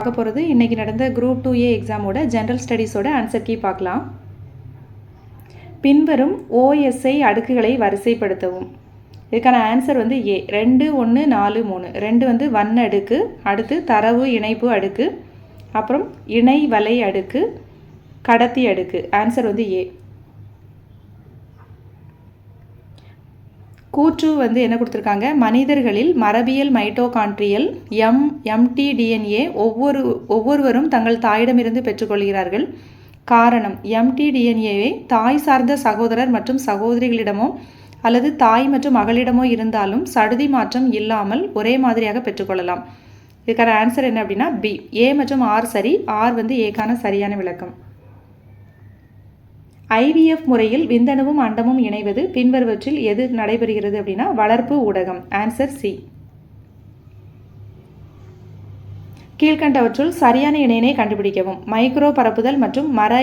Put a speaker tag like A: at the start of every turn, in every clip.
A: பார்க்க போகிறது இன்றைக்கி நடந்த குரூப் 2A எக்ஸாமோட ஜென்ரல் ஸ்டடீஸோட ஆன்சர் கீ பார்க்கலாம். பின்வரும் OSI அடுக்குகளை வரிசைப்படுத்தவும். இதுக்கான ஆன்சர் வந்து A 2 1 4 3. 2 வந்து வண்ண அடுக்கு, அடுத்து தரவு இணைப்பு அடுக்கு, அப்புறம் இணை வலை அடுக்கு, கடத்தி அடுக்கு. ஆன்சர் வந்து A. கூற்று வந்து என்ன கொடுத்துருக்காங்க, மனிதர்களில் மரபியல் மைட்டோகாண்ட்ரியல் mtDNA ஒவ்வொருவரும் தங்கள் தாயிடமிருந்து பெற்றுக்கொள்கிறார்கள். காரணம், mtDNAவை தாய் சார்ந்த சகோதரர் மற்றும் சகோதரிகளிடமோ அல்லது தாய் மற்றும் மகளிடமோ இருந்தாலும் சடுதி மாற்றம் இல்லாமல் ஒரே மாதிரியாக பெற்றுக்கொள்ளலாம். இதுக்கான ஆன்சர் என்ன அப்படின்னா B. A மற்றும் R சரி. R வந்து ஏக்கான சரியான விளக்கம். IVF முறையில் விந்தணுவும் அண்டமும் இணைவது பின்வருவற்றில் எது நடைபெறுகிறது அப்படின்னா வளர்ப்பு ஊடகம். Answer C. கீழ்கண்டவற்றுள் சரியான இணையினை கண்டுபிடிக்கவும். மைக்ரோ பரப்புதல் மற்றும் மர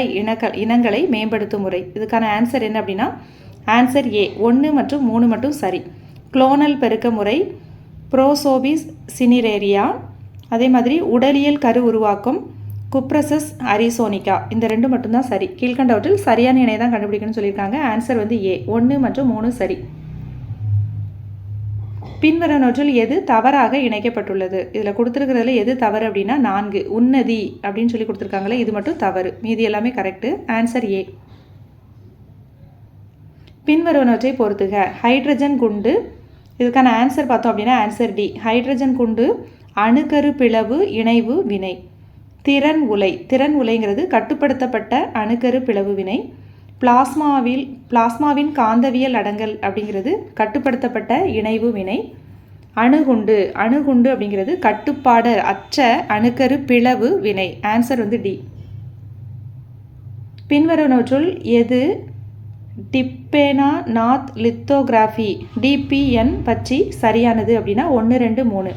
A: இனங்களை மேம்படுத்தும் முறை. இதுக்கான ஆன்சர் என்ன அப்படின்னா ஆன்சர் A 1 மற்றும் 3 மட்டும் சரி. குளோனல் பெருக்க முறை, ப்ரோசோபிஸ் சினிரேரியா, அதே மாதிரி உடலியல் கரு உருவாக்கம், குப்ரசஸ் அரிசோனிகா. இந்த 2 மட்டும்தான் சரி. கீழ்கண்டவற்றில் சரியான இணையை தான் கண்டுபிடிக்கணும்னு சொல்லியிருக்காங்க. ஆன்சர் வந்து A 1 மற்றும் 3 சரி. பின்வருவனவற்றில் எது தவறாக இணைக்கப்பட்டுள்ளது? இதில் கொடுத்துருக்கிறதுல எது தவறு அப்படின்னா 4 உன்னதி அப்படின்னு சொல்லி கொடுத்துருக்காங்களே, இது மட்டும் தவறு. மீதி எல்லாமே கரெக்டு. Answer A. பின்வருவனவற்றை பொறுத்துக. ஹைட்ரஜன் குண்டு. இதுக்கான ஆன்சர் பார்த்தோம் அப்படின்னா ஆன்சர் D. ஹைட்ரஜன் குண்டு அணுக்கரு பிளவு இணைவு வினை. திறன் உலைங்கிறது கட்டுப்படுத்தப்பட்ட அணுக்கரு பிளவு வினை. பிளாஸ்மாவின் காந்தவியல் அடங்கல் அப்படிங்கிறது கட்டுப்படுத்தப்பட்ட இணைவு வினை. அணுகுண்டு அப்படிங்கிறது கட்டுப்பாடு அற்ற அணுக்கரு பிளவு வினை. ஆன்சர் வந்து D. பின்வருவனவற்றுள் எது டிப்பேனா நாத் லித்தோகிராஃபி DPN பற்றி சரியானது அப்படின்னா 1 2 3.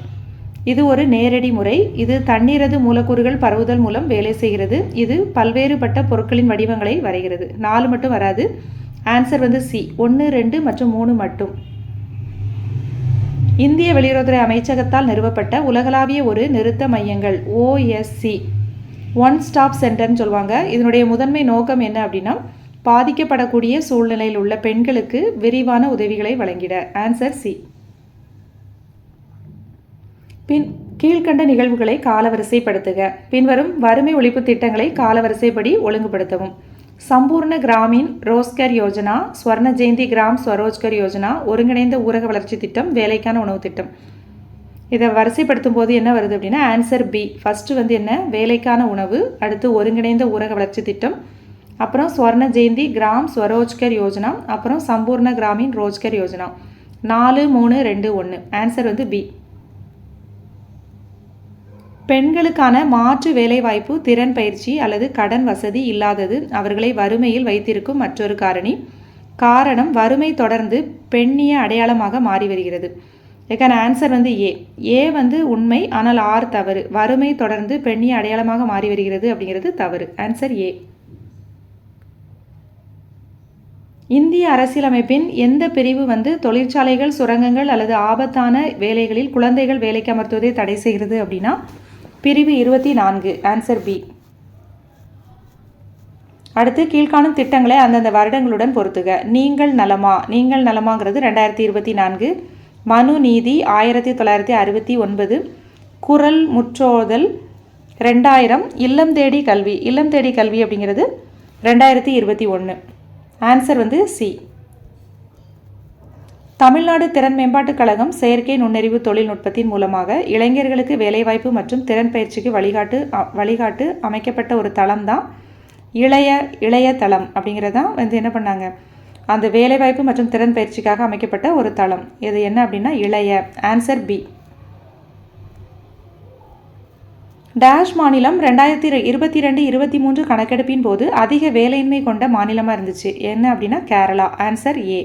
A: இது ஒரு நேரடி முறை. இது தண்ணீரது மூலக்கூறுகள் பரவுதல் மூலம் வேலை செய்கிறது. இது பல்வேறுபட்ட பொருட்களின் வடிவங்களை வரைகிறது. 4 மட்டும் வராது. ஆன்சர் வந்து C 1 2 மற்றும் 3 மட்டும். இந்திய வெளியுறவுத்துறை அமைச்சகத்தால் நிறுவப்பட்ட உலகளாவிய ஒரு நிறுத்த மையங்கள் OSC ஒன் ஸ்டாப் சென்டர்னு சொல்லுவாங்க. இதனுடைய முதன்மை நோக்கம் என்ன அப்படின்னா பாதிக்கப்படக்கூடிய சூழ்நிலையில் உள்ள பெண்களுக்கு விரிவான உதவிகளை வழங்கிட. Answer C. கீழ்கண்ட நிகழ்வுகளை காலவரிசைப்படுத்துக. பின்வரும் வறுமை ஒழிப்பு திட்டங்களை காலவரிசைப்படி ஒழுங்குபடுத்தவும். சம்பூர்ண கிராமீன் ரோஸ்கர் யோஜனா, ஸ்வர்ண ஜெயந்தி கிராம் ஸ்வரோஜ்கர் யோஜனா, ஒருங்கிணைந்த ஊரக வளர்ச்சி திட்டம், வேலைக்கான உணவு திட்டம். இதை வரிசைப்படுத்தும் போது என்ன வருது அப்படின்னா ஆன்சர் B. ஃபர்ஸ்ட் வந்து என்ன, வேலைக்கான உணவு, அடுத்து ஒருங்கிணைந்த ஊரக வளர்ச்சி திட்டம், அப்புறம் ஸ்வர்ண ஜெயந்தி கிராம் ஸ்வரோஜ்கர் யோஜனா, அப்புறம் சம்பூர்ண கிராமீன் ரோஜ்கர் யோஜனா. 4 3 2 1. ஆன்சர் வந்து B. பெண்களுக்கான மாற்று வேலைவாய்ப்பு, திறன் பயிற்சி அல்லது கடன் வசதி இல்லாதது அவர்களை வறுமையில் வைத்திருக்கும் மற்றொரு காரணி. காரணம், வறுமை தொடர்ந்து பெண்ணிய அடையாளமாக மாறி வருகிறது. இதுக்கான ஆன்சர் வந்து A வந்து உண்மை, ஆனால் R தவறு. வறுமை தொடர்ந்து பெண்ணிய அடையாளமாக மாறி வருகிறது அப்படிங்கிறது தவறு. Answer A. இந்திய அரசியலமைப்பின் எந்த பிரிவு வந்து தொழிற்சாலைகள், சுரங்கங்கள் அல்லது ஆபத்தான வேலைகளில் குழந்தைகள் வேலைக்கு அமர்த்துவதை தடை செய்கிறது அப்படின்னா பிரிவு 24. Answer B. அடுத்து கீழ்காணும் திட்டங்களை அந்தந்த வருடங்களுடன் பொறுத்துக. நீங்கள் நலமாங்கிறது 2024. மனு நீதி 1969. குரல் முற்றோதல் 2000. இல்லம் தேடி கல்வி அப்படிங்கிறது 2021. ஆன்சர் வந்து C. தமிழ்நாடு திறன் மேம்பாட்டுக் கழகம் செயற்கை நுண்ணறிவு தொழில்நுட்பத்தின் மூலமாக இளைஞர்களுக்கு வேலைவாய்ப்பு மற்றும் திறன் பயிற்சிக்கு வழிகாட்டு அமைக்கப்பட்ட ஒரு தளம் தான் இளைய தளம் அப்படிங்கிறதான் வந்து என்ன பண்ணாங்க, அந்த வேலைவாய்ப்பு மற்றும் திறன் பயிற்சிக்காக அமைக்கப்பட்ட ஒரு தளம். இது என்ன அப்படின்னா இளைய. Answer B. டேஷ் மாநிலம் 2022-23 கணக்கெடுப்பின் போது அதிக வேலையின்மை கொண்ட மாநிலமாக இருந்துச்சு. என்ன அப்படின்னா கேரளா. Answer A.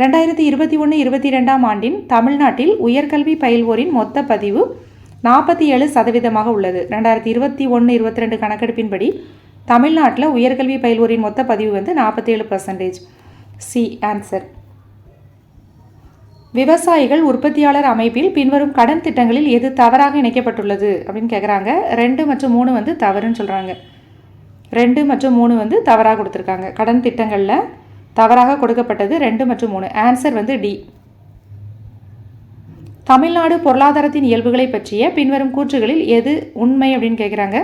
A: 2021-22 ஆண்டின் தமிழ்நாட்டில் உயர்கல்வி பயில்வோரின் மொத்த பதிவு 47% உள்ளது. 2021-22 கணக்கெடுப்பின்படி தமிழ்நாட்டில் உயர்கல்வி பயில்வோரின் மொத்த பதிவு வந்து 47%. C. ஆன்சர். விவசாயிகள் உற்பத்தியாளர் அமைப்பில் பின்வரும் கடன் திட்டங்களில் எது தவறாக இணைக்கப்பட்டுள்ளது அப்படின்னு கேட்குறாங்க. 2 மற்றும் 3 வந்து தவறுன்னு சொல்கிறாங்க. 2 மற்றும் 3 வந்து தவறாக கொடுத்துருக்காங்க. கடன் திட்டங்களில் தவறாக கொடுக்கப்பட்டது 2 மற்றும் 3. ஆன்சர் வந்து டி. தமிழ்நாடு பொருளாதாரத்தின் இயல்புகளை பற்றிய பின்வரும் கூற்றுகளில் எது உண்மை அப்படின்னு கேட்குறாங்க.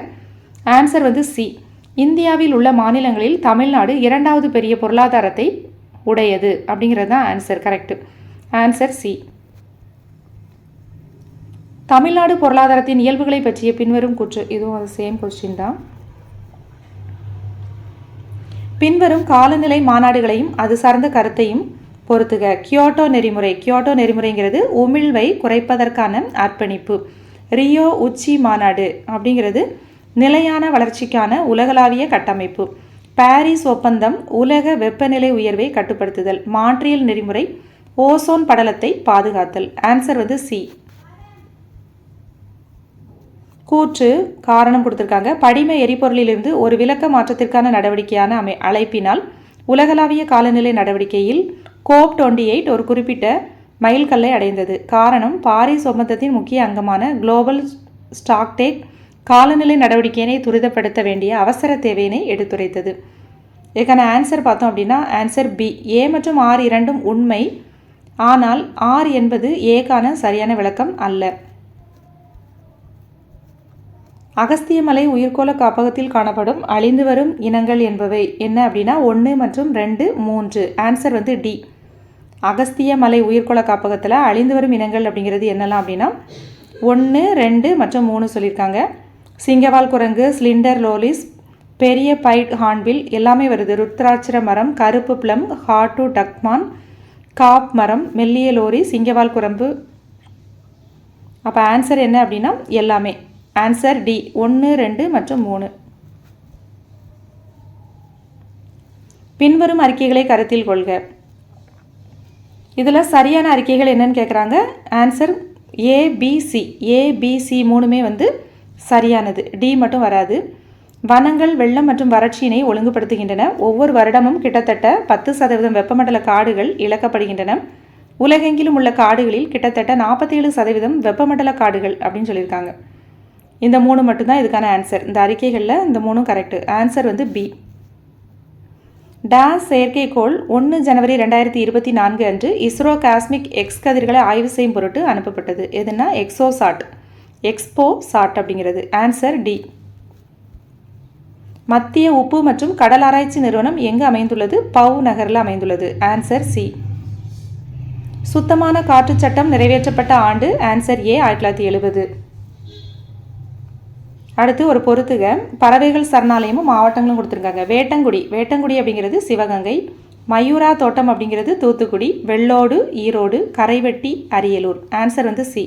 A: ஆன்சர் வந்து சி. இந்தியாவில் உள்ள மாநிலங்களில் தமிழ்நாடு 2வது பெரிய பொருளாதாரத்தை உடையது அப்படிங்கிறது தான் answer. Correct. Answer C. Tamil Nadu பொருளாதாரத்தின் இயல்புகளை பற்றிய பின்வரும் கூற்று. இதுவும் அது சேம் கொஸ்டின் தான். பின்வரும் காலநிலை மாநாடுகளையும் அது சார்ந்த கருத்தையும் பொறுத்துக. கியோட்டோ நெறிமுறை. கியோட்டோ நெறிமுறைங்கிறது உமிழ்வை குறைப்பதற்கான அர்ப்பணிப்பு. ரியோ உச்சி மாநாடு அப்படிங்கிறது நிலையான வளர்ச்சிக்கான உலகளாவிய கட்டமைப்பு. பாரிஸ் ஒப்பந்தம் உலக வெப்பநிலை உயர்வை கட்டுப்படுத்துதல். மான்ட்ரியல் நெறிமுறை ஓசோன் படலத்தை பாதுகாத்தல். ஆன்சர் வந்து சி. கூற்று காரணம் கொடுத்துருக்காங்க. படிம எரிபொருளிலிருந்து ஒரு விலக்க மாற்றத்திற்கான நடவடிக்கையான அழைப்பினால் உலகளாவிய காலநிலை நடவடிக்கையில் COP28 ஒரு குறிப்பிட்ட மைல்கல்லை அடைந்தது. காரணம் பாரிஸ் ஒப்பந்தத்தின் முக்கிய அங்கமான குளோபல் ஸ்டாக்டேக் காலநிலை நடவடிக்கையினை துரிதப்படுத்த வேண்டிய அவசர தேவையினை எடுத்துரைத்தது. இதுக்கான ஆன்சர் பார்த்தோம் அப்படின்னா ஆன்சர் பி. ஏ மற்றும் ஆர் இரண்டும் உண்மை. ஆனால் ஆர் என்பது ஏக்கான சரியான விளக்கம் அல்ல. அகஸ்தியமலை உயிர்கோள காப்பகத்தில் காணப்படும் அழிந்து வரும் இனங்கள் என்பவை என்ன அப்படின்னா 1 மற்றும் 2, 3. ஆன்சர் வந்து டி. அகஸ்தியமலை உயிர்கோள காப்பகத்தில் அழிந்து வரும் இனங்கள் அப்படிங்கிறது என்னெல்லாம் அப்படின்னா 1, 2 மற்றும் 3 சொல்லியிருக்காங்க. சிங்கவால் குரங்கு, ஸ்லிண்டர் லோலிஸ், பெரிய பைட் ஹார்ன்பில் எல்லாமே வருது. ருத்ராட்சர மரம், கருப்பு பிளம், ஹாட்டு டக்மான், காப் மரம், மெல்லிய லோரி, சிங்கவால் குரம்பு. அப்போ ஆன்சர் என்ன அப்படின்னா எல்லாமே. Answer D. 1, 2 மற்றும் 3. பின்வரும் அறிக்கைகளை கருத்தில் கொள்க. இதில் சரியான அறிக்கைகள் என்னன்னு கேட்குறாங்க. Answer ABC. ஏபிசி 3மே வந்து சரியானது. டி மட்டும் வராது. வனங்கள் வெள்ளம் மற்றும் வறட்சியினை ஒழுங்குபடுத்துகின்றன. ஒவ்வொரு வருடமும் கிட்டத்தட்ட 10% வெப்பமண்டல காடுகள் இழக்கப்படுகின்றன. உலகெங்கிலும் உள்ள காடுகளில் கிட்டத்தட்ட 47% வெப்பமண்டல காடுகள் அப்படின்னு சொல்லியிருக்காங்க. இந்த 3 மட்டும்தான் இதுக்கான ஆன்சர். இந்த அறிக்கைகளில் இந்த 3ம் கரெக்டு. ஆன்சர் வந்து பி. டாஸ் செயற்கைக்கோள் 1 ஜனவரி 2024 அன்று இஸ்ரோ காஸ்மிக் எக்ஸ் கதிர்களை ஆய்வு செய்யும் பொருட்டு அனுப்பப்பட்டது. எதுனா எக்ஸ்போசாட் அப்படிங்கிறது. Answer D. மத்திய உப்பு மற்றும் கடல் ஆராய்ச்சி நிறுவனம் எங்கு அமைந்துள்ளது? பவ் நகரில் அமைந்துள்ளது. Answer C. சுத்தமான காற்று சட்டம் நிறைவேற்றப்பட்ட ஆண்டு? Answer A 1970. அடுத்து ஒரு பொறுத்துக. பறவைகள் சரணாலயமும் மாவட்டங்களும் கொடுத்துருக்காங்க. வேட்டங்குடி அப்படிங்கிறது சிவகங்கை, மயூரா தோட்டம் அப்படிங்கிறது தூத்துக்குடி, வெள்ளோடு ஈரோடு, கரைவெட்டி அரியலூர். ஆன்சர் வந்து சி.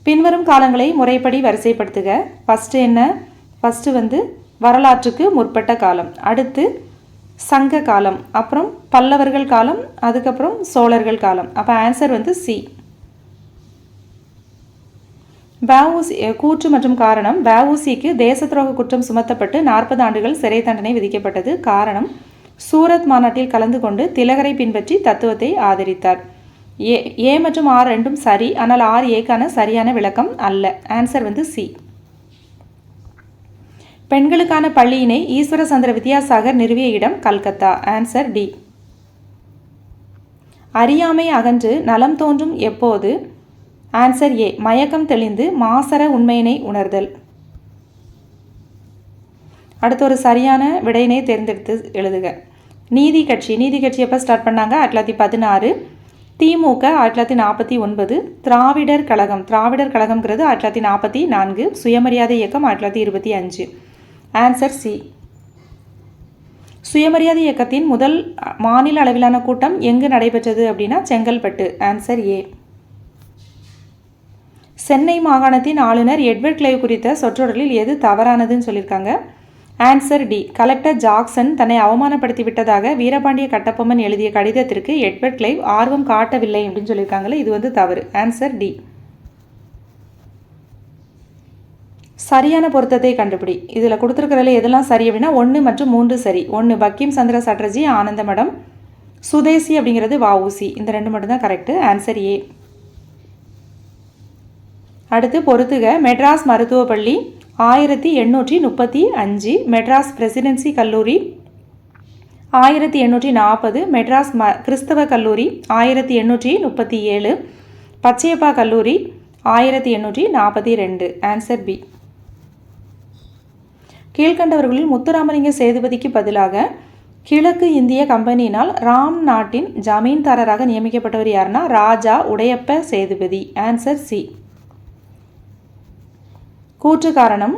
A: பின்வரும் காலங்களை முறைப்படி வரிசைப்படுத்துக. ஃபஸ்ட்டு என்ன? ஃபஸ்ட்டு வந்து வரலாற்றுக்கு முற்பட்ட காலம், அடுத்து சங்க காலம், அப்புறம் பல்லவர்கள் காலம், அதுக்கப்புறம் சோழர்கள் காலம். அப்போ ஆன்சர் வந்து சி. வஉசி கூற்று மற்றும் காரணம். வஉசிக்கு தேச துரோக குற்றம் சுமத்தப்பட்டு 40 ஆண்டுகள் சிறை தண்டனை விதிக்கப்பட்டது. காரணம் சூரத் மாநாட்டில் கலந்து கொண்டு திலகரை பின்பற்றி தத்துவத்தை ஆதரித்தார். ஏ மற்றும் ஆர் ரெண்டும் சரி. ஆனால் ஆர் ஏக்கான சரியான விளக்கம் அல்ல. ஆன்சர் வந்து சி. பெண்களுக்கான பள்ளியினை ஈஸ்வர சந்திர வித்யாசாகர் நிறுவிய இடம் கல்கத்தா. Answer D. அறியாமை அகன்று நலம் தோன்றும் எப்போது? Answer A. மயக்கம் தெளிந்து மாசற உண்மையினை உணர்தல். அடுத்து ஒரு சரியான விடையினை தேர்ந்தெடுத்து எழுதுக. நீதி கட்சி எப்போ ஸ்டார்ட் பண்ணாங்க? 1916. திமுக 1949. திராவிடர் கழகம்ங்கிறது 1944. சுயமரியாதை இயக்கம் 1925. Answer C. சுயமரியாதை இயக்கத்தின் முதல் மாநில அளவிலான கூட்டம் எங்கு நடைபெற்றது அப்படின்னா செங்கல்பட்டு. Answer A. சென்னை மாகாணத்தின் ஆளுநர் எட்வர்ட் கிளைவ் குறித்த சொற்றொடரில் எது தவறானதுன்னு சொல்லியிருக்காங்க. Answer D. கலெக்டர் ஜாக்சன் தன்னை அவமானப்படுத்தி விட்டதாக வீரபாண்டிய கட்டபொம்மன் எழுதிய கடிதத்திற்கு எட்வர்ட் கிளைவ் ஆர்வம் காட்டவில்லை அப்படின்னு சொல்லியிருக்காங்களே, இது வந்து தவறு. Answer D. சரியான பொருத்தத்தை கண்டுபிடி. இதில் கொடுத்துருக்கிறதுல எதெல்லாம் சரி அப்படின்னா 1 மற்றும் 3 சரி. 1 பக்கிம் சந்திர சாட்டர்ஜி ஆனந்த மடம், சுதேசி அப்படிங்கிறது வஉசி. இந்த ரெண்டு மட்டும்தான் கரெக்டு. Answer A. அடுத்து பொறுத்துக. மெட்ராஸ் மருத்துவப் பள்ளி 1835, மெட்ராஸ் பிரசிடென்சி கல்லூரி 1840, மெட்ராஸ் கிறிஸ்தவ கல்லூரி 1837, பச்சையப்பா கல்லூரி 1842. Answer B. கீழ்கண்டவர்களில் முத்துராமலிங்க சேதுபதிக்கு பதிலாக கிழக்கு இந்திய கம்பெனியினால் ராம் நாட்டின் ஜமீன்தாரராக நியமிக்கப்பட்டவர் யாருன்னா ராஜா உடையப்ப சேதுபதி. Answer C. கூற்று காரணம்.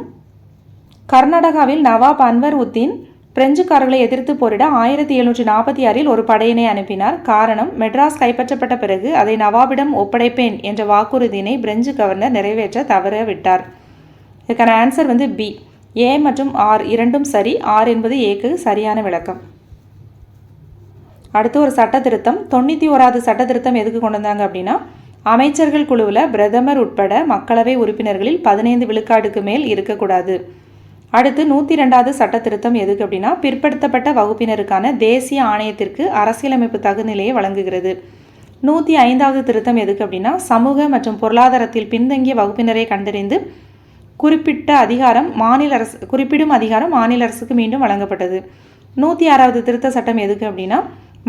A: கர்நாடகாவில் நவாப் அன்வர் உத்தீன் பிரெஞ்சுக்காரர்களை எதிர்த்து போரிட 1746 ஒரு படையினை அனுப்பினார். காரணம், மெட்ராஸ் கைப்பற்றப்பட்ட பிறகு அதை நவாபிடம் ஒப்படைப்பேன் என்ற வாக்குறுதியினை பிரெஞ்சு கவர்னர் நிறைவேற்ற தவறவிட்டார். இதுக்கான ஆன்சர் வந்து பி. ஏ மற்றும் ஆர் இரண்டும் சரி. ஆர் என்பது ஏக்கு சரியான விளக்கம். அடுத்து ஒரு சட்ட திருத்தம். 91வது சட்ட திருத்தம் எதுக்கு கொண்டு வந்தாங்க அப்படின்னா, அமைச்சர்கள் குழுவில் பிரதமர் உட்பட மக்களவை உறுப்பினர்களில் 15 விழுக்காடுக்கு மேல் இருக்கக்கூடாது. அடுத்து 102வது சட்ட திருத்தம் எதுக்கு அப்படின்னா, பிற்படுத்தப்பட்ட வகுப்பினருக்கான தேசிய ஆணையத்திற்கு அரசியலமைப்பு தகுநிலையை வழங்குகிறது. 105வது திருத்தம் எதுக்கு அப்படின்னா, சமூக மற்றும் பொருளாதாரத்தில் பின்தங்கிய வகுப்பினரை கண்டறிந்து குறிப்பிடும் அதிகாரம் மாநில அரசுக்கு மீண்டும் வழங்கப்பட்டது. 106வது திருத்த சட்டம் எதுக்கு அப்படின்னா,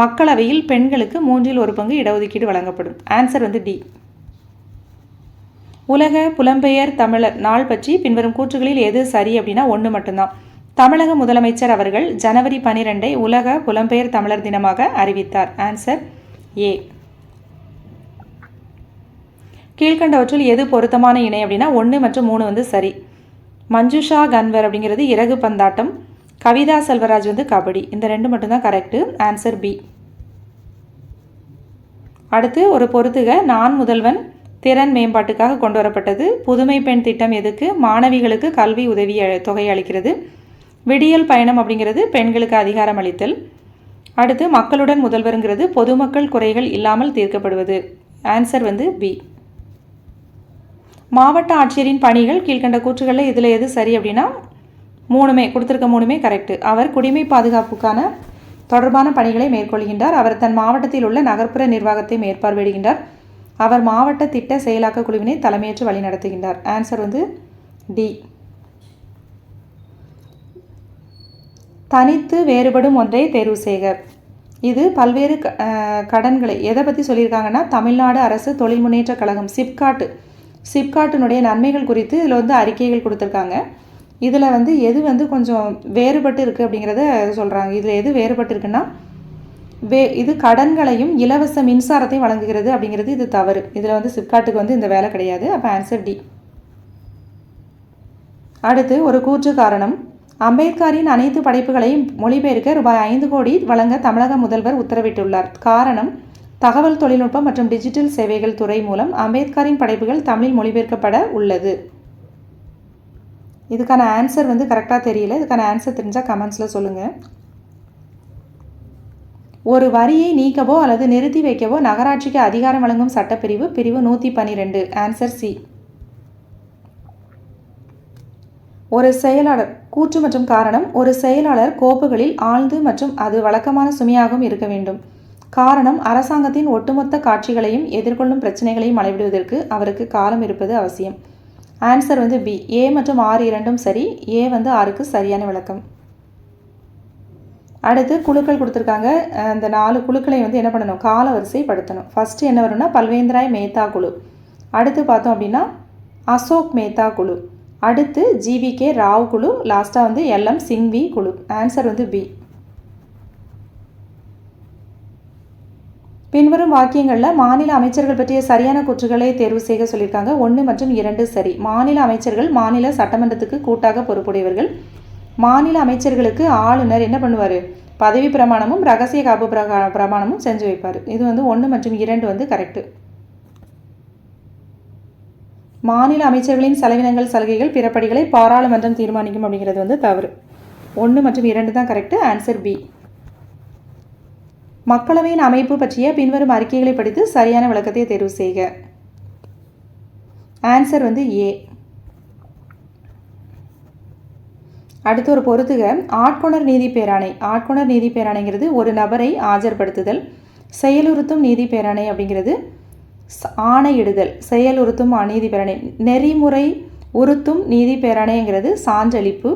A: மக்களவையில் பெண்களுக்கு 1/3 இடஒதுக்கீடு வழங்கப்படும். ஆன்சர் வந்து டி. உலக புலம்பெயர் தமிழர் நாள் பற்றி பின்வரும் கூற்றுகளில் எது சரி அப்படின்னா 1 மட்டும்தான். தமிழக முதலமைச்சர் அவர்கள் ஜனவரி 12 உலக புலம்பெயர் தமிழர் தினமாக அறிவித்தார். Answer A. கீழ்கண்டவற்றுள் எது பொருத்தமான இணை அப்படின்னா 1 மற்றும் 3 வந்து சரி. மஞ்சுஷா கன்வர் அப்படிங்கிறது இறகு பந்தாட்டம், கவிதா செல்வராஜ் வந்து கபடி. இந்த 2 மட்டும்தான் கரெக்டு. Answer B. அடுத்து ஒரு பொறுத்துக. நான் முதல்வன் திறன் மேம்பாட்டுக்காக கொண்டு வரப்பட்டது. புதுமை பெண் திட்டம் எதுக்கு? மாணவிகளுக்கு கல்வி உதவி தொகை அளிக்கிறது. விடியல் பயணம் அப்படிங்கிறது பெண்களுக்கு அதிகாரம் அளித்தல். அடுத்து மக்களுடன் முதல்வருங்கிறது பொதுமக்கள் குறைகள் இல்லாமல் தீர்க்கப்படுவது. ஆன்சர் வந்து பி. மாவட்ட ஆட்சியரின் பணிகள் கீழ்கண்ட கூற்றுகளில் இதில் எது சரி அப்படின்னா 3மே கரெக்டு. அவர் குடிமை பாதுகாப்புக்கான தொடர்பான பணிகளை மேற்கொள்கின்றார். அவர் தன் மாவட்டத்தில் உள்ள நகர்ப்புற நிர்வாகத்தை மேற்பார்வையிடுகின்றார். அவர் மாவட்ட திட்ட செயலாக்க குழுவினை தலைமையேற்று வழிநடத்துகின்றார். ஆன்சர் வந்து டி. தனித்து வேறுபடும் ஒன்றை தேர்வு செய்க. இது பல்வேறு கடன்களை எதை பற்றி சொல்லியிருக்காங்கன்னா, தமிழ்நாடு அரசு தொழில் முன்னேற்ற கழகம் சிப்காட்டினுடைய நன்மைகள் குறித்து இதில் வந்து அறிக்கைகள் கொடுத்துருக்காங்க. இதில் வந்து எது வந்து கொஞ்சம் வேறுபட்டு இருக்குது அப்படிங்கிறத சொல்கிறாங்க. இதில் எது வேறுபட்டு இருக்குன்னா, இது கடன்களையும் இலவச மின்சாரத்தையும் வழங்குகிறது அப்படிங்கிறது இது தவறு. இதில் வந்து சிப்காட்டுக்கு வந்து இந்த வேலை கிடையாது. அப்போ ஆன்சர் டி. அடுத்து ஒரு கூற்று காரணம். அம்பேத்கரின் அனைத்து படைப்புகளையும் மொழிபெயர்க்க ரூபாய் 5 கோடி வழங்க தமிழக முதல்வர் உத்தரவிட்டுள்ளார். காரணம், தகவல் தொழில்நுட்பம் மற்றும் டிஜிட்டல் சேவைகள் துறை மூலம் அம்பேத்கரின் படைப்புகள் தமிழில் மொழிபெயர்க்கப்பட உள்ளது. இதுக்கான ஆன்சர் வந்து கரெக்டாக தெரியல. இதுக்கான ஆன்சர் தெரிஞ்சால் கமெண்ட்ஸில் சொல்லுங்கள். ஒரு வரியை நீக்கவோ அல்லது நிறுத்தி வைக்கவோ நகராட்சிக்கு அதிகாரம் வழங்கும் சட்டப்பிரிவு பிரிவு 112. Answer C. ஒரு செயலாளர் கூற்று மற்றும் காரணம். ஒரு செயலாளர் கோப்புகளில் ஆழ்ந்து மற்றும் அது வழக்கமான சுமையாகவும் இருக்க வேண்டும். காரணம், அரசாங்கத்தின் ஒட்டுமொத்த காட்சிகளையும் எதிர்கொள்ளும் பிரச்சனைகளையும் அளவிடுவதற்கு அவருக்கு காலம் இருப்பது அவசியம். ஆன்சர் வந்து பி. ஏ மற்றும் ஆர் இரண்டும் சரி. ஏ வந்து ஆருக்கு சரியான விளக்கம். அடுத்து குழுக்கள் கொடுத்துருக்காங்க. அந்த 4 குழுக்களை வந்து என்ன பண்ணணும், காலவரிசைப்படுத்தணும். ஃபஸ்ட்டு என்ன வரும்னா பல்வேந்திராய் மேத்தா குழு. அடுத்து பார்த்தோம் அப்படின்னா அசோக் மேத்தா குழு. அடுத்து ஜிவிகே ராவ் குழு. லாஸ்ட்டாக வந்து எல்எம் சிங்வி குழு. ஆன்சர் வந்து பி. பின்வரும் வாக்கியங்களில் மாநில அமைச்சர்கள் பற்றிய சரியான கூற்றுகளை தேர்வு செய்ய சொல்லியிருக்காங்க. 1 மற்றும் 2 சரி. மாநில அமைச்சர்கள் மாநில சட்டமன்றத்துக்கு கூட்டாக பொறுப்புடையவர்கள். மாநில அமைச்சர்களுக்கு ஆளுநர் என்ன பண்ணுவார், பதவி பிரமாணமும் ரகசிய காப்பு பிரமாணமும் செஞ்சு வைப்பார். இது வந்து 1 மற்றும் 2 வந்து கரெக்டு. மாநில அமைச்சர்களின் செலவினங்கள் சலுகைகள் பிறப்படிகளை பாராளுமன்றம் தீர்மானிக்கும் அப்படிங்கிறது வந்து தவறு. 1 மற்றும் 2 தான் கரெக்டு. Answer B. மக்களவையின் அமைப்பு பற்றிய பின்வரும் அறிக்கைகளை படித்து சரியான விளக்கத்தை தேர்வு செய்க. ஆன்சர் வந்து ஏ. அடுத்து ஒரு பொறுத்துக, ஆட்கொணர் நீதி பேராணை. ஆட்கொணர் நீதி பேராணைங்கிறது ஒரு நபரை ஆஜர்படுத்துதல். செயலுறுத்தும் நீதி பேராணை அப்படிங்கிறது ஆணையிடுதல். செயலுறுத்தும் நீதி பேராணை. நெறிமுறை உறுத்தும் நீதி பேராணைங்கிறது சான்றளிப்பு.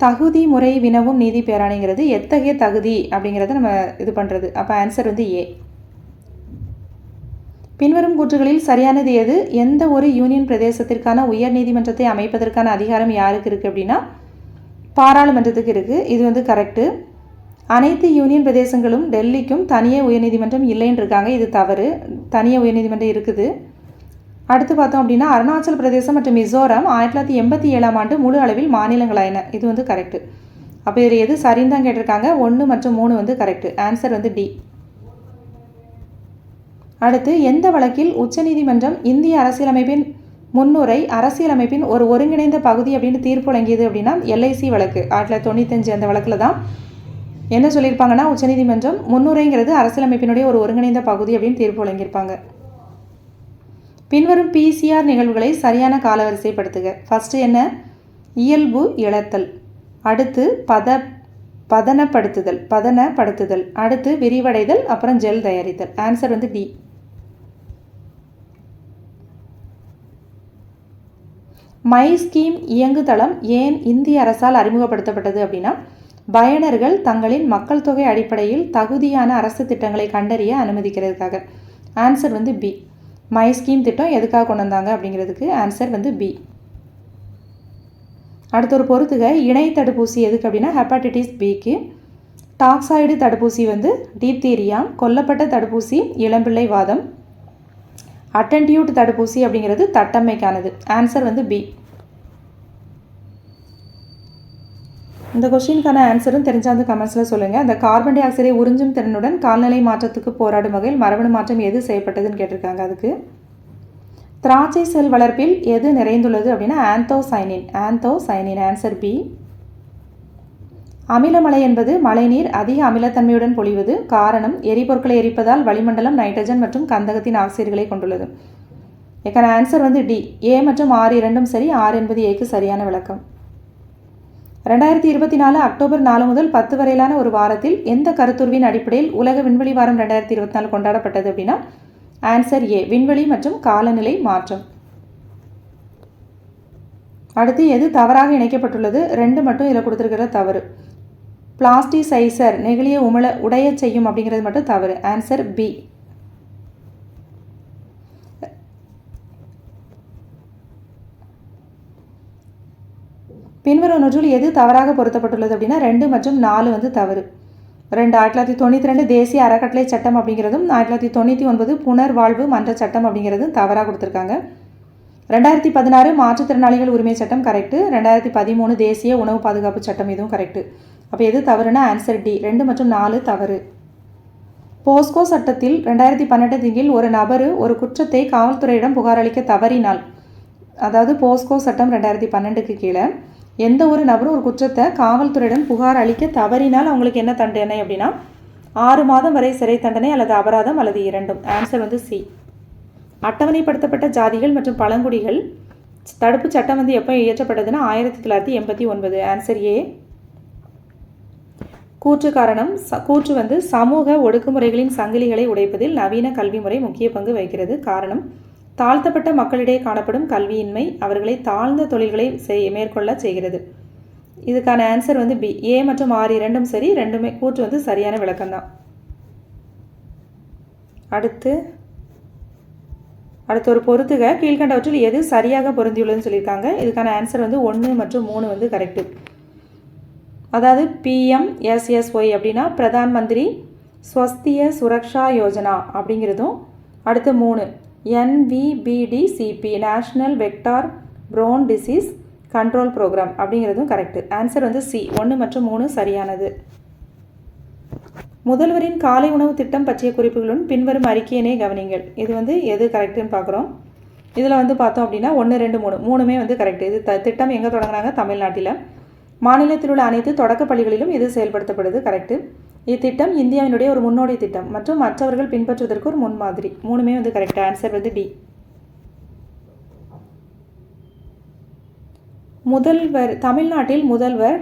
A: தகுதி முறை வினவும் நீதி பேராணைங்கிறது எத்தகைய தகுதி அப்படிங்கிறத நம்ம இது பண்ணுறது. அப்போ ஆன்சர் வந்து ஏ. பின்வரும் கூற்றுகளில் சரியானது எது? எந்த ஒரு யூனியன் பிரதேசத்திற்கான உயர் நீதிமன்றத்தை அமைப்பதற்கான அதிகாரம் யாருக்கு இருக்குது அப்படின்னா பாராளுமன்றத்துக்கு இருக்குது. இது வந்து கரெக்டு. அனைத்து யூனியன் பிரதேசங்களும் டெல்லிக்கும் தனியே உயர்நீதிமன்றம் இல்லைன்னு இருக்காங்க. இது தவறு. தனியே உயர்நீதிமன்றம் இருக்குது. அடுத்து பார்த்தோம் அப்படின்னா அருணாச்சல் பிரதேசம் மற்றும் மிசோரம் 1987ஆம் ஆண்டு முழு அளவில் மாநிலங்களாயின. இது வந்து கரெக்டு. அப்போ இதில் எது சரின்னு தான் கேட்டிருக்காங்க. 1 மற்றும் 3 வந்து கரெக்டு. ஆன்சர் வந்து டி. அடுத்து, எந்த வழக்கில் உச்சநீதிமன்றம் இந்திய அரசியலமைப்பின் முன்னுரை அரசியலமைப்பின் ஒரு ஒருங்கிணைந்த பகுதி அப்படின்னு தீர்ப்பு வழங்கியது அப்படின்னா எல்ஐசி வழக்கு 1995. அந்த வழக்கில் தான் என்ன சொல்லியிருப்பாங்கன்னா உச்சநீதிமன்றம் முன்னுரைங்கிறது அரசியலமைப்பினுடைய ஒரு ஒருங்கிணைந்த பகுதி அப்படின்னு தீர்ப்பு வழங்கியிருப்பாங்க. பின்வரும் பிசிஆர் நிகழ்வுகளை சரியான காலவரிசைப்படுத்துக. ஃபஸ்ட்டு என்ன? இயல்பு இழத்தல். அடுத்து பதனப்படுத்துதல். அடுத்து விரிவடைதல். அப்புறம் ஜெல் தயாரித்தல். ஆன்சர் வந்து டி. மை ஸ்கீம் இயங்குதளம் ஏன் இந்திய அரசால் அறிமுகப்படுத்தப்பட்டது அப்படின்னா பயனர்கள் தங்களின் மக்கள் தொகை அடிப்படையில் தகுதியான அரசு திட்டங்களை கண்டறிய அனுமதிக்கிறதுக்காக. ஆன்சர் வந்து பி. மை ஸ்கீம் திட்டம் எதுக்காக கொண்டு வந்தாங்க அப்படிங்கிறதுக்கு ஆன்சர் வந்து பி. அடுத்த ஒரு பொறுத்துக, இணை தடுப்பூசி எதுக்கு அப்படின்னா ஹெப்பாட்டிட்டிஸ் பிக்கு. டாக்ஸாய்டு தடுப்பூசி வந்து டிப்தீரியா. கொல்லப்பட்ட தடுப்பூசி இளம்பிள்ளை வாதம். அட்டன்டியூட் தடுப்பூசி அப்படிங்கிறது தட்டம்மைக்கானது. ஆன்சர் வந்து பி. இந்த கொஸ்டினுக்கான ஆன்சரும் தெரிஞ்சால் வந்து கமெண்ட்ஸில் சொல்லுங்கள். அந்த கார்பன் டை ஆக்சைடை உறிஞ்சும் திறனுடன் கால்நிலை மாற்றத்துக்கு போராடும் வகையில் மரபணு மாற்றம் எது செய்யப்பட்டதுன்னு கேட்டிருக்காங்க. அதுக்கு திராட்சை செல் வளர்ப்பில் எது நிறைந்துள்ளது அப்படின்னா ஆந்தோசைனின். Answer B. அமிலமழை என்பது மழைநீர் அதிக அமிலத்தன்மையுடன் பொழிவது. காரணம் எரிபொருட்களை எரிப்பதால் வளிமண்டலம் நைட்ரஜன் மற்றும் கந்தகத்தின் ஆக்சைடுகளை கொண்டுள்ளது. இதுக்கான ஆன்சர் வந்து டி. ஏ மற்றும் ஆர் இரண்டும் சரி. ஆர் என்பது ஏக்கு சரியான விளக்கம். 2024 அக்டோபர் 4 முதல் 10 வரையிலான ஒரு வாரத்தில் எந்த கருத்துருவின் அடிப்படையில் உலக விண்வெளி வாரம் 2024 கொண்டாடப்பட்டது அப்படின்னா ஆன்சர் ஏ. விண்வெளி மற்றும் காலநிலை மாற்றம். அடுத்து, எது தவறாக இணைக்கப்பட்டுள்ளது? 2 மட்டும் இதில் கொடுத்துருக்கிற தவறு. பிளாஸ்டிசைசர் நெகிழியை உடைய செய்யும் அப்படிங்கிறது மட்டும் தவறு. Answer B. பின்வரும் ஒன்றில் எது தவறாக பொருத்தப்பட்டுள்ளது அப்படின்னா 2 மற்றும் 4 வந்து தவறு. 1992 தேசிய அறக்கட்டளை சட்டம் அப்படிங்கிறதும் 1999 புனர்வாழ்வு மன்ற சட்டம் அப்படிங்கிறதும் தவறாக கொடுத்துருக்காங்க. 2016 மாற்றுத்திறனாளிகள் உரிமை சட்டம் கரெக்டு. 2013 தேசிய உணவு பாதுகாப்பு சட்டம் இதுவும் கரெக்டு. அப்போ எது தவறுனா ஆன்சர் டி. 2 மற்றும் 4 தவறு. போஸ்கோ சட்டத்தில் 2012 கீழ் ஒரு நபர் ஒரு குற்றத்தை காவல்துறையிடம் புகார் அளிக்க தவறினால், அதாவது போஸ்கோ சட்டம் 2012க்கு கீழே எந்த ஒரு நபரும் ஒரு குற்றத்தை காவல்துறையிடம் புகார் அளிக்க தவறினால் அவங்களுக்கு என்ன தண்டனை அப்படின்னா 6 மாதம் வரை சிறை தண்டனை அல்லது அபராதம் அல்லது இரண்டும். ஆன்சர் வந்து சி. அட்டவணைப்படுத்தப்பட்ட ஜாதிகள் மற்றும் பழங்குடிகள் தடுப்பு சட்டம் வந்து எப்போ இயற்றப்பட்டதுன்னா 1989. Answer A. கூற்று வந்து சமூக ஒடுக்குமுறைகளின் சங்கிலிகளை உடைப்பதில் நவீன கல்வி முறை முக்கிய பங்கு வகிக்கிறது. காரணம் தாழ்த்தப்பட்ட மக்களிடையே காணப்படும் கல்வியின்மை அவர்களை தாழ்ந்த தொழில்களை மேற்கொள்ள செய்கிறது. இதுக்கான ஆன்சர் வந்து பி. ஏ மற்றும் ஆர் இரண்டும் சரி. ரெண்டுமே கூற்று வந்து சரியான விளக்கம்தான். அடுத்து ஒரு பொறுத்துக, கீழ்கண்டவற்றில் எது சரியாக பொருந்தியுள்ளதுன்னு சொல்லியிருக்காங்க. இதுக்கான ஆன்சர் வந்து 1 மற்றும் 3 வந்து கரெக்டு. அதாவது PMSSY அப்படின்னா பிரதான் மந்திரி ஸ்வஸ்திய சுரக்ஷா யோஜனா அப்படிங்கிறதும், அடுத்து 3 NVBDCP national vector borne disease control program அப்படிங்கிறதும் கரெக்டு. ஆன்சர் வந்து சி. 1 மற்றும் 3 சரியானது. முதல்வரின் காலை உணவு திட்டம் பற்றிய குறிப்புகளுடன் பின்வரும் அறிக்கையினை கவனிங்கள். இது வந்து எது கரெக்டுன்னு பார்க்குறோம். இதில் வந்து பார்த்தோம் அப்படின்னா 1, 2, 3 மூணுமே வந்து கரெக்டு. இது திட்டம் எங்கே தொடங்கினாங்க? தமிழ்நாட்டில். மாநிலத்தில் உள்ள அனைத்து தொடக்க பள்ளிகளிலும் இது செயல்படுத்தப்படுது. கரெக்டு. இத்திட்டம் இந்தியாவினுடைய ஒரு முன்னோடி திட்டம் மற்றும் மற்றவர்கள் பின்பற்றுவதற்கு ஒரு முன்மாதிரி. மூணுமே வந்து கரெக்ட். ஆன்சர் வந்து டி. தமிழ்நாட்டில் முதல்வர்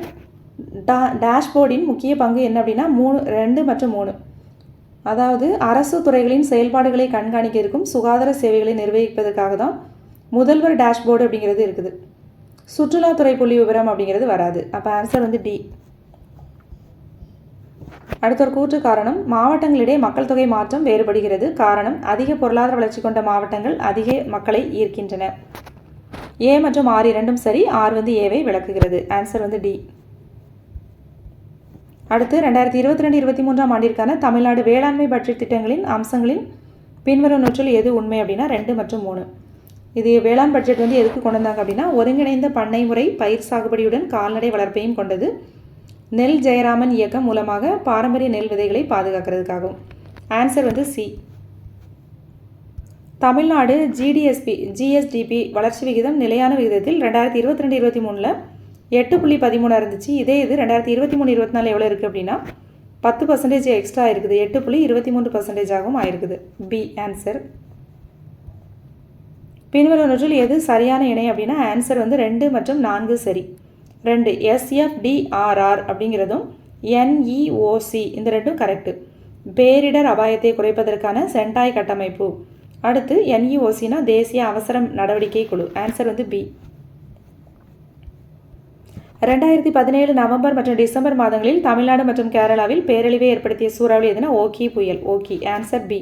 A: டேஷ்போர்டின் முக்கிய பங்கு என்ன அப்படின்னா 2 மற்றும் 3. அதாவது அரசு துறைகளின் செயல்பாடுகளை கண்காணிக்க இருக்கும் சுகாதார சேவைகளை நிர்வகிப்பதற்காக தான் முதல்வர் டேஷ்போர்டு அப்படிங்கிறது இருக்குது. சுற்றுலாத்துறை புள்ளி விவரம் அப்படிங்கிறது வராது. அப்போ ஆன்சர் வந்து டி. அடுத்த ஒரு கூற்று காரணம். மாவட்டங்களிடையே மக்கள் தொகை மாற்றம் வேறுபடுகிறது. காரணம், அதிக பொருளாதார வளர்ச்சி கொண்ட மாவட்டங்கள் அதிக மக்களை ஈர்க்கின்றன. ஏ மற்றும் ஆர் இரண்டும் சரி. ஆர் வந்து ஏவை விளக்குகிறது. ஆன்சர் வந்து டி. அடுத்து 2022-23 ஆண்டிற்கான தமிழ்நாடு வேளாண்மை பட்ஜெட் திட்டங்களின் அம்சங்களின் பின்வருவனவற்றில் எது உண்மை அப்படின்னா 2 மற்றும் 3. இது வேளாண் பட்ஜெட் வந்து எதுக்கு கொண்டு வந்தாங்க அப்படின்னா ஒருங்கிணைந்த பண்ணை முறை பயிர் சாகுபடியுடன் கால்நடை வளர்ப்பையும் கொண்டது. நெல் ஜெயராமன் இயக்கம் மூலமாக பாரம்பரிய நெல் விதைகளை பாதுகாக்கிறதுக்காகும். ஆன்சர் வந்து சி. தமிழ்நாடு ஜிஎஸ்டிபி வளர்ச்சி விகிதம் நிலையான விகிதத்தில் 2022-23 8.13 இருந்துச்சு. இதே இது 2023-24 எவ்வளோ இருக்குது அப்படின்னா 10% எக்ஸ்ட்ரா இருக்குது. 8.23% ஆகவும் ஆயிருக்குது. B answer. பின்வருவனவற்றில் எது சரியான இணை அப்படின்னா ஆன்சர் வந்து 2 மற்றும் 4 சரி. 2 SFDRR அப்படிங்கிறதும் NEOC இந்த ரெண்டும் கரெக்டு. பேரிடர் அபாயத்தை குறைப்பதற்கான சென்டாய் கட்டமைப்பு. அடுத்து NEOCனா தேசிய அவசர நடவடிக்கை குழு. ஆன்சர் வந்து பி. 2017 நவம்பர் மற்றும் டிசம்பர் மாதங்களில் தமிழ்நாடு மற்றும் கேரளாவில் பேரழிவை ஏற்படுத்திய சூறாவளி எதுனா ஓகி புயல். Ockhi answer B.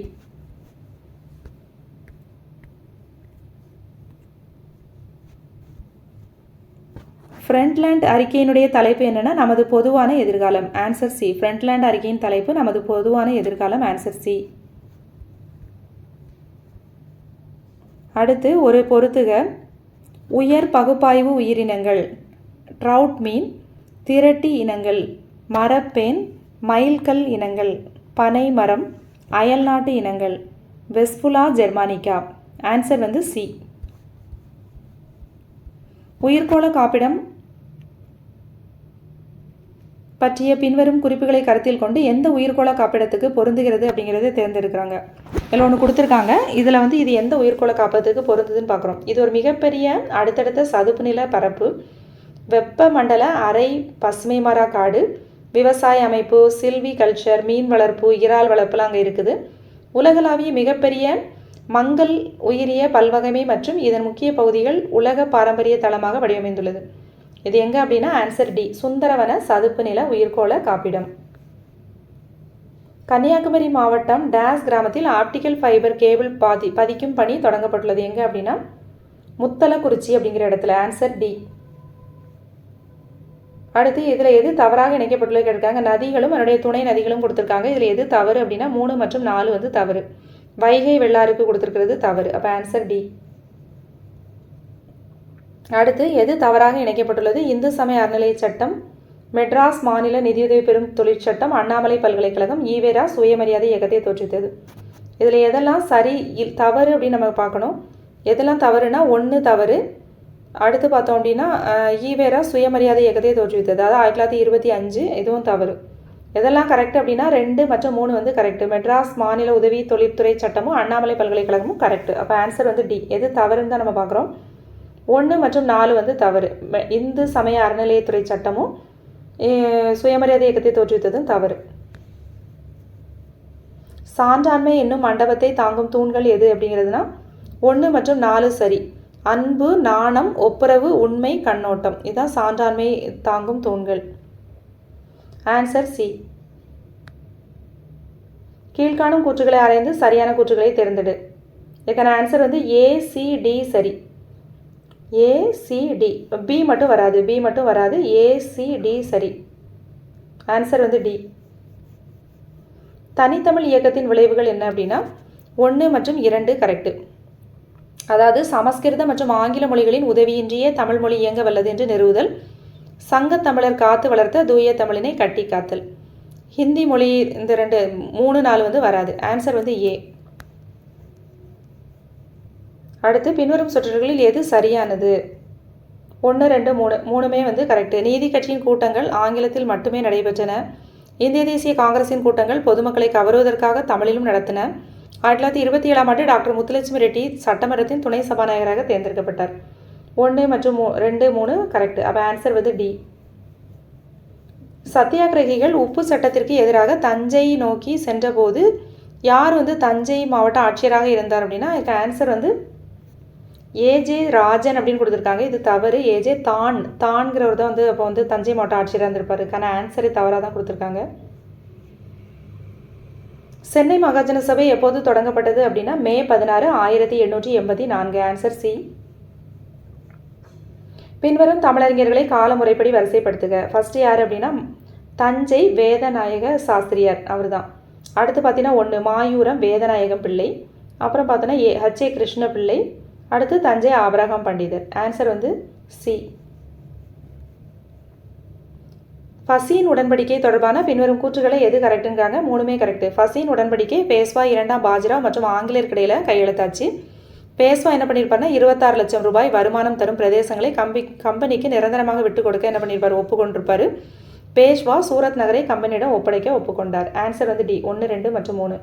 A: ஃப்ரண்ட்லேண்ட் அறிக்கையினுடைய தலைப்பு என்னென்னா நமது பொதுவான எதிர்காலம். Answer C. ஃப்ரண்ட்லேண்ட் அறிக்கையின் தலைப்பு நமது பொதுவான எதிர்காலம். Answer C. அடுத்து ஒரு பொறுத்துக. உயர் பகுப்பாய்வு உயிரினங்கள். ட்ரவுட் மீன், திரட்டி இனங்கள், மரப்பேன், மயில்கல் இனங்கள், பனை மரம், அயல்நாட்டு இனங்கள், வெஸ்புலா ஜெர்மானிகா. ஆன்சர் வந்து சி. உயிர்கோள காப்பிடம் பற்றிய பின்வரும் குறிப்புகளை கருத்தில் கொண்டு எந்த உயிர்கோள காப்பிடத்துக்கு பொருந்துகிறது அப்படிங்கிறத தேர்ந்தெடுக்கிறாங்க. இதில் ஒன்று கொடுத்துருக்காங்க. இதில் வந்து இது எந்த உயிர்கோள காப்பகத்துக்கு பொருந்துதுன்னு பார்க்குறோம். இது ஒரு மிகப்பெரிய அடுத்தடுத்த சதுப்பு நில பரப்பு, வெப்பமண்டல அரை பசுமை மர காடு, விவசாய அமைப்பு, சில்வி கல்ச்சர், மீன் வளர்ப்பு, இறால் வளர்ப்புலாம் அங்கே இருக்குது. உலகளாவிய மிகப்பெரிய மங்கள் உயிரிய பல்வகைமை மற்றும் இதன் முக்கிய பகுதிகள் உலக பாரம்பரிய தளமாக வடிவமைந்துள்ளது. இது எங்கே அப்படின்னா ஆன்சர் டி. சுந்தரவன சதுப்பு நில உயிர்கோள காப்பிடம். கன்னியாகுமரி மாவட்டம் டேஸ் கிராமத்தில் ஆப்டிக்கல் ஃபைபர் கேபிள் பதிக்கும் பணி தொடங்கப்பட்டுள்ளது. எங்கே அப்படின்னா முத்தலக்குறிச்சி அப்படிங்கிற இடத்துல. Answer D. அடுத்து இதில் எது தவறாக இணைக்கப்பட்டுள்ளது கேட்டிருக்காங்க. நதிகளும் அதனுடைய துணை நதிகளும் கொடுத்துருக்காங்க. இதில் எது தவறு அப்படின்னா 3 மற்றும் 4 வந்து தவறு. வைகை வெள்ளாறுக்கு கொடுத்துருக்கிறது தவறு. அப்போ ஆன்சர் டி. அடுத்து எது தவறாக இணைக்கப்பட்டுள்ளது. இந்து சமய அறநிலைய சட்டம், மெட்ராஸ் மாநில நிதியுதவி பெறும் தொழிற்சட்டம், அண்ணாமலை பல்கலைக்கழகம், ஈவேரா சுயமரியாதை இயக்கத்தை தோற்றுவித்தது. இதில் எதெல்லாம் சரி தவறு அப்படின்னு நம்ம பார்க்கணும். எதெல்லாம் தவறுனா 1 தவறு. அடுத்து பார்த்தோம் அப்படின்னா ஈவேரா சுயமரியாதை இயக்கத்தை தோற்றுவித்தது, அதாவது 1925, இதுவும் தவறு. எதெல்லாம் கரெக்ட் அப்படின்னா 2 மற்றும் 3 வந்து கரெக்டு. மெட்ராஸ் மாநில உதவி தொழில்துறை சட்டமும் அண்ணாமலை பல்கலைக்கழகமும் கரெக்டு. அப்போ ஆன்சர் வந்து டி. எது தவறுன்னு தான் நம்ம பார்க்குறோம். 1 மற்றும் 4 வந்து தவறு. இந்து சமய அறநிலையத்துறை சட்டமும் சுயமரியாதை இயக்கத்தை தோற்றுவித்ததும் தவறு. சான்றாண்மை என்னும் மண்டபத்தை தாங்கும் தூண்கள் எது அப்படிங்கிறதுனா 1 மற்றும் 4 சரி. அன்பு, நாணம், ஒப்புரவு, உண்மை, கண்ணோட்டம், இதுதான் சான்றாண்மை தாங்கும் தூண்கள். Answer C. கீழ்காணும் கூற்றுகளை ஆராய்ந்து சரியான கூற்றுகளை தேர்ந்தெடு. இதுக்கான ஆன்சர் வந்து ACD சரி. ACD. பி மட்டும் வராது. ACD சரி. ஆன்சர் வந்து டி. தனித்தமிழ் இயக்கத்தின் விளைவுகள் என்ன அப்படின்னா 1 மற்றும் 2 கரெக்டு. அதாவது சமஸ்கிருத மற்றும் ஆங்கில மொழிகளின் உதவியின்றியே தமிழ் மொழி இயங்க வல்லது என்று நிறுவுதல், சங்கத்தமிழர் காத்து வளர்த்த தூய தமிழினை கட்டி காத்தல். ஹிந்தி மொழி இந்த 2 3 4 வந்து வராது. ஆன்சர் வந்து ஏ. அடுத்து பின்வரும் சொற்றொடர்களில் எது சரியானது. 1 2 3 3மே வந்து கரெக்டு. நீதி கட்சியின் கூட்டங்கள் ஆங்கிலத்தில் மட்டுமே நடைபெற்றன. இந்திய தேசிய காங்கிரசின் கூட்டங்கள் பொதுமக்களை கவருவதற்காக தமிழிலும் நடத்தின. 1927ஆம் ஆண்டு டாக்டர் முத்துலட்சுமி ரெட்டி சட்டமன்றத்தின் துணை சபாநாயகராக தேர்ந்தெடுக்கப்பட்டார். 1 மற்றும் 2 3 கரெக்டு. அப்போ ஆன்சர் வந்து டி. சத்தியாகிரகிகள் உப்பு சட்டத்திற்கு எதிராக தஞ்சை நோக்கி சென்றபோது யார் வந்து தஞ்சை மாவட்ட ஆட்சியராக இருந்தார் அப்படின்னா இதுக்கு ஆன்சர் வந்து ஏஜே ராஜன் அப்படின்னு கொடுத்துருக்காங்க. இது தவறு. ஏஜே தான்கிறவர் தான் வந்து அப்போ வந்து தஞ்சை மாவட்ட ஆட்சியராக இருந்திருப்பாரு. இதுக்கான ஆன்சரை தவறாக தான் கொடுத்துருக்காங்க. சென்னை மகாஜன சபை எப்போது தொடங்கப்பட்டது அப்படின்னா மே 16, 1884. Answer C. பின்வரும் தமிழறிஞர்களை காலமுறைப்படி வரிசைப்படுத்துக. ஃபர்ஸ்ட் யார் அப்படின்னா தஞ்சை வேதநாயக சாஸ்திரியார், அவர் தான். அடுத்து பார்த்தீங்கன்னா 1 மாயூரம் வேதநாயகம் பிள்ளை, அப்புறம் பார்த்தோன்னா ஹெச்ஏ கிருஷ்ண பிள்ளை, அடுத்து தஞ்சை ஆபிரகாம் பண்டிதர். ஆன்சர் வந்து சி. ஃபசீன் உடன்படிக்கை தொடர்பான பின்வரும் கூற்றுகளை எது கரெக்டுங்கிறாங்க? 3மே கரெக்டு. ஃபசீன் உடன்படிக்கை பேஷ்வா 2ஆம் பாஜிராவ் மற்றும் ஆங்கிலேயருக்கு இடையில் கையெழுத்தாச்சு. பேஷ்வா என்ன பண்ணியிருப்பாருன்னா 26 லட்சம் ரூபாய் வருமானம் தரும் பிரதேசங்களை கம்பெனிக்கு நிரந்தரமாக விட்டு கொடுக்க என்ன பண்ணியிருப்பார்? ஒப்புக்கொண்டிருப்பார். பேஷ்வா சூரத் நகரை கம்பெனியிடம் ஒப்படைக்க ஒப்புக்கொண்டார். ஆன்சர் வந்து டி. 1, 2 மற்றும் 3.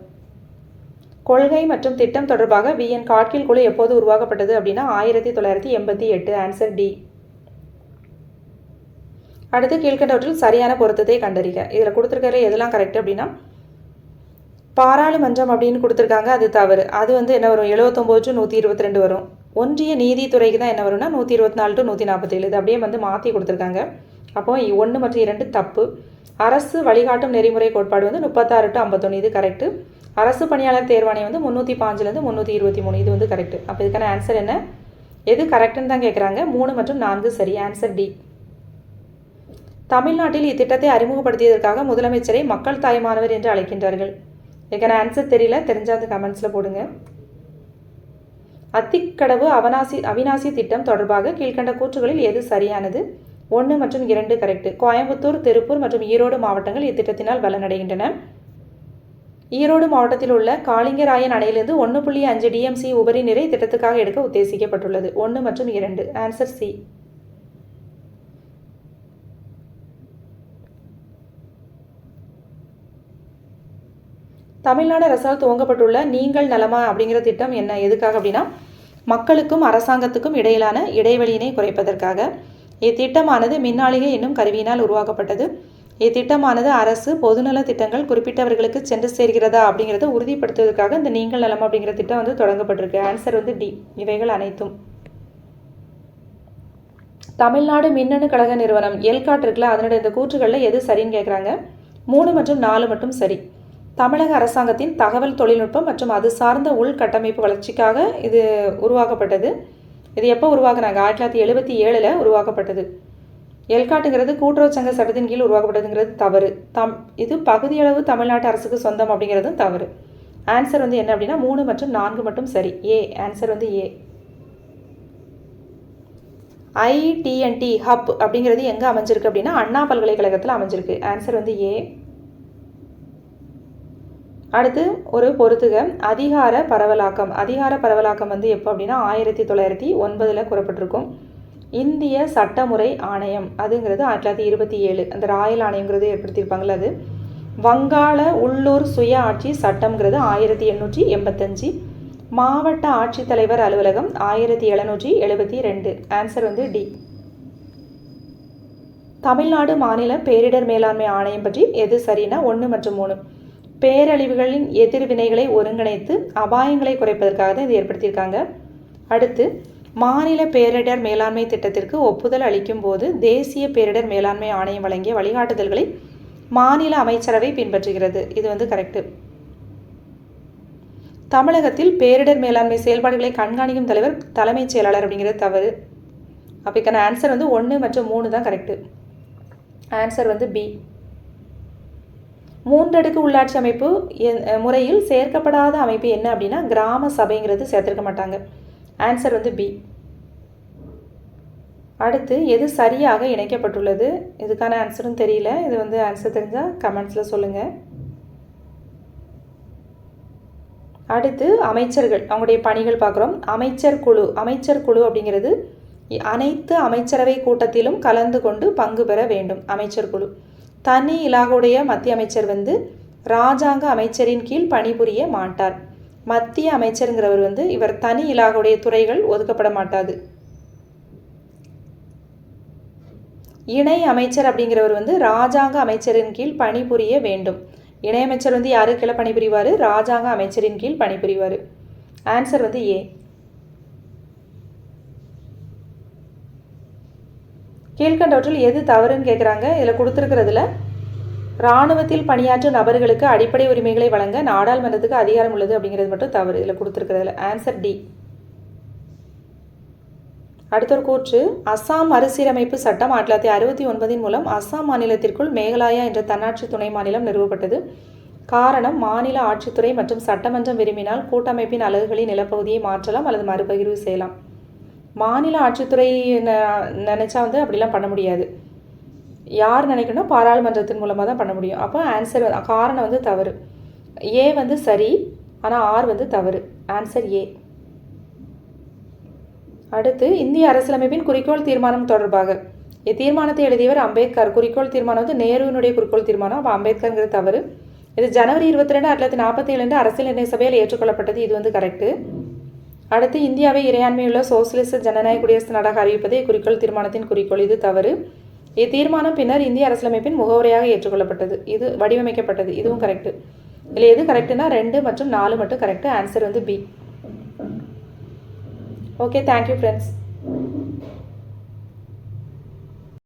A: கொள்கை மற்றும் திட்டம் தொடர்பாக VN காட்கில் குழு எப்போது உருவாக்கப்பட்டது அப்படின்னா 1988. Answer D. அடுத்து கீழ்கண்டவற்றில் சரியான பொருத்தத்தை கண்டறிக. இதில் கொடுத்துருக்கல எதெல்லாம் கரெக்ட் அப்படின்னா பாராளுமன்றம் அப்படின்னு கொடுத்துருக்காங்க, அது தவறு. அது வந்து என்ன வரும்? 79 to 122 வரும். ஒன்றிய நீதித்துறைக்கு தான் என்ன வரும்னா 124 to 147. இது அப்படியே வந்து மாற்றி கொடுத்துருக்காங்க. அப்போ 1 மற்றும் 2 தப்பு. அரசு வழிகாட்டும் நெறிமுறை கோட்பாடு வந்து 36 to 51. இது கரெக்டு. அரசு பணியாளர் தேர்வாணையம் வந்து 305 323. இது வந்து கரெக்டு. அப்போ இதுக்கான ஆன்சர் என்ன? எது கரெக்டுன்னு தான் கேட்குறாங்க. 3 மற்றும் 4 சரி. Answer D. தமிழ்நாட்டில் இத்திட்டத்தை அறிமுகப்படுத்தியதற்காக முதலமைச்சரை மக்கள் தாய்மானவர் என்று அழைக்கின்றார்கள். இதுக்கான ஆன்சர் தெரியல, தெரிஞ்சால் அந்த கமெண்ட்ஸில் போடுங்க. அத்திக்கடவு அவிநாசி திட்டம் தொடர்பாக கீழ்கண்ட கூற்றுகளில் எது சரியானது? 1 மற்றும் 2 கரெக்டு. கோயம்புத்தூர், திருப்பூர் மற்றும் ஈரோடு மாவட்டங்கள் இத்திட்டத்தினால் பலனடைகின்றன. ஈரோடு மாவட்டத்தில் உள்ள காளிங்கராயன் அணையிலிருந்து 1.5 DMC உபரி நீரை திட்டத்துக்காக எடுக்க உத்தேசிக்கப்பட்டுள்ளது. 1 மற்றும் 2. Answer C. தமிழ்நாடு அரசால் துவங்கப்பட்டுள்ள நீங்கள் நலமா அப்படிங்கிற திட்டம் என்ன? எதுக்காக அப்படின்னா மக்களுக்கும் அரசாங்கத்துக்கும் இடையிலான இடைவெளியினை குறைப்பதற்காக. இத்திட்டமானது மின்னாளிகை என்னும் கருவியினால் உருவாக்கப்பட்டது. இத்திட்டமானது அரசு பொதுநல திட்டங்கள் குறிப்பிட்டவர்களுக்கு சென்று சேர்கிறதா அப்படிங்கிறத உறுதிப்படுத்துவதற்காக இந்த நீங்கள் நலம் அப்படிங்கிற திட்டம் வந்து தொடங்கப்பட்டிருக்கு. ஆன்சர் வந்து டி. இவைகள் அனைத்தும். தமிழ்நாடு மின்னணு கழக நிறுவனம் எல்காட் இருக்குல்ல, அதனுடைய இந்த கூற்றுகளில் எது சரின்னு கேட்குறாங்க. 3 மற்றும் 4 மட்டும் சரி. தமிழக அரசாங்கத்தின் தகவல் தொழில்நுட்பம் மற்றும் அது சார்ந்த உள்கட்டமைப்பு வளர்ச்சிக்காக இது உருவாக்கப்பட்டது. இது எப்போ உருவாக்குனாங்க? 1977 உருவாக்கப்பட்டது. எல்காட்டுங்கிறது கூட்டுறவு சங்க சட்டத்தின் கீழ் உருவாக்கப்பட்டதுங்கிறது தவறு. இது பகுதியளவு தமிழ்நாட்டு அரசுக்கு சொந்தம் அப்படிங்கிறதும் தவறு. ஆன்சர் வந்து என்ன அப்படின்னா 3 மற்றும் 4 மட்டும் சரி. ஏ. ஆன்சர் வந்து ஏ. ITNT ஹப் அப்படிங்கிறது எங்கே அமைஞ்சிருக்கு அப்படின்னா அண்ணா பல்கலைக்கழகத்தில் அமைஞ்சிருக்கு. ஆன்சர் வந்து ஏ. அடுத்து ஒரு பொறுத்துக. அதிகார பரவலாக்கம் வந்து எப்போ அப்படின்னா 1909 கூறப்பட்டிருக்கும். இந்திய சட்டமுறை ஆணையம் அதுங்கிறது 1927. அந்த ராயல் ஆணையங்கிறது ஏற்படுத்தியிருப்பாங்கள்ல அது. வங்காள உள்ளூர் சுய ஆட்சி சட்டம்ங்கிறது 1885. மாவட்ட ஆட்சித்தலைவர் அலுவலகம் 1772. ஆன்சர் வந்து டி. தமிழ்நாடு மாநில பேரிடர் மேலாண்மை ஆணையம் பற்றி எது சரின்னா 1 மற்றும் 3. பேரழிவுகளின் எதிர்வினைகளை ஒருங்கிணைத்து அபாயங்களை குறைப்பதற்காக தான் இது ஏற்படுத்தியிருக்காங்க. அடுத்து மாநில பேரிடர் மேலாண்மை திட்டத்திற்கு ஒப்புதல் அளிக்கும் போது தேசிய பேரிடர் மேலாண்மை ஆணையம் வழங்கிய வழிகாட்டுதல்களை மாநில அமைச்சரவை பின்பற்றுகிறது. இது வந்து கரெக்டு. தமிழகத்தில் பேரிடர் மேலாண்மை செயல்பாடுகளை கண்காணிக்கும் தலைவர் தலைமைச் செயலாளர் அப்படிங்கிறது தவறு. அப்போக்கான ஆன்சர் வந்து 1 மற்றும் 3 தான் கரெக்டு. ஆன்சர் வந்து பி. 3 அடுக்கு உள்ளாட்சி அமைப்பு முறையில் சேர்க்கப்படாத அமைப்பு என்ன அப்படின்னா கிராம சபைங்கிறது சேர்த்திருக்க மாட்டாங்க. ஆன்சர் வந்து பி. அடுத்து எது சரியாக இணைக்கப்பட்டுள்ளது? இதுக்கான ஆன்சரும் தெரியல. இது வந்து ஆன்சர் தெரிஞ்சால் கமெண்ட்ஸில் சொல்லுங்கள். அடுத்து அமைச்சர்கள் அவங்களுடைய பணிகள் பார்க்குறோம். அமைச்சர் குழு அப்படிங்கிறது அனைத்து அமைச்சரவை கூட்டத்திலும் கலந்து கொண்டு பங்கு பெற வேண்டும். அமைச்சர் குழு. தனி இலாகுடைய மத்திய அமைச்சர் வந்து இராஜாங்க அமைச்சரின் கீழ் பணிபுரிய மாட்டார். மத்திய அமைச்சருங்கிறவர் வந்து இவர் தனி இலாகுடைய துறைகள் ஒதுக்கப்பட மாட்டாது. இணை அமைச்சர் அப்படிங்கிறவர் வந்து ராஜாங்க அமைச்சரின் கீழ் பணிபுரிய வேண்டும். இணையமைச்சர் வந்து யாரு கீழே பணிபுரிவார்? ராஜாங்க அமைச்சரின் கீழ் பணிபுரிவார். ஆன்சர் வந்து ஏ. கீழ்கண்டவற்றில் எது தவறுன்னு கேட்குறாங்க. இதில் கொடுத்துருக்கிறதுல இராணுவத்தில் பணியாற்றும் நபர்களுக்கு அடிப்படை உரிமைகளை வழங்க நாடாளுமன்றத்துக்கு அதிகாரம் உள்ளது அப்படிங்கிறது மட்டும் தவறு. இதில் கொடுத்துருக்கிறதுல ஆன்சர் டி. அடுத்த ஒரு கூற்று, அஸ்ஸாம் மறுசீரமைப்பு சட்டம் 1969 மூலம் அஸ்ஸாம் மாநிலத்திற்குள் மேகாலயா என்ற தன்னாட்சி துணை மாநிலம் நிறுவப்பட்டது. காரணம், மாநில ஆட்சித்துறை மற்றும் சட்டமன்றம் விரும்பினால் கூட்டமைப்பின் அலகுகளின் நிலப்பகுதியை மாற்றலாம் அல்லது மறுபகிர்வு செய்யலாம். மாநில ஆட்சித்துறை நினச்சா வந்து அப்படிலாம் பண்ண முடியாது. யார் நினைக்கணும்? பாராளுமன்றத்தின் மூலமாக தான் பண்ண முடியும். அப்போ ஆன்சர் காரணம் வந்து தவறு. ஏ வந்து சரி, ஆனால் ஆர் வந்து தவறு. Answer A. அடுத்து, இந்திய அரசியலமைப்பின் குறிக்கோள் தீர்மானம் தொடர்பாக இத்தீர்மானத்தை எழுதியவர் அம்பேத்கர். குறிக்கோள் தீர்மானம் வந்து நேருவினுடைய குறிக்கோள் தீர்மானம். அப்போ அம்பேத்கர்ங்கிறது தவறு. இது ஜனவரி 22, 1947 அரசியல் நிர்ணய சபையில் ஏற்றுக்கொள்ளப்பட்டது. இது வந்து கரெக்டு. அடுத்து, இந்தியாவை இறையாண்மையுள்ள சோசியலிச ஜனநாயக குடியரசு நாடாக அறிவிப்பதே குறிக்கோள் தீர்மானத்தின் குறிக்கோள். இது தவறு. இத்தீர்மானம் பின்னர் இந்திய அரசியலமைப்பின் முகவரியாக ஏற்றுக்கொள்ளப்பட்டது. இது வடிவமைக்கப்பட்டது. இதுவும் கரெக்டு. இதில் எது கரெக்டுனா 2 மற்றும் 4 மட்டும் கரெக்டு. ஆன்சர் வந்து பி. Okay, thank you friends.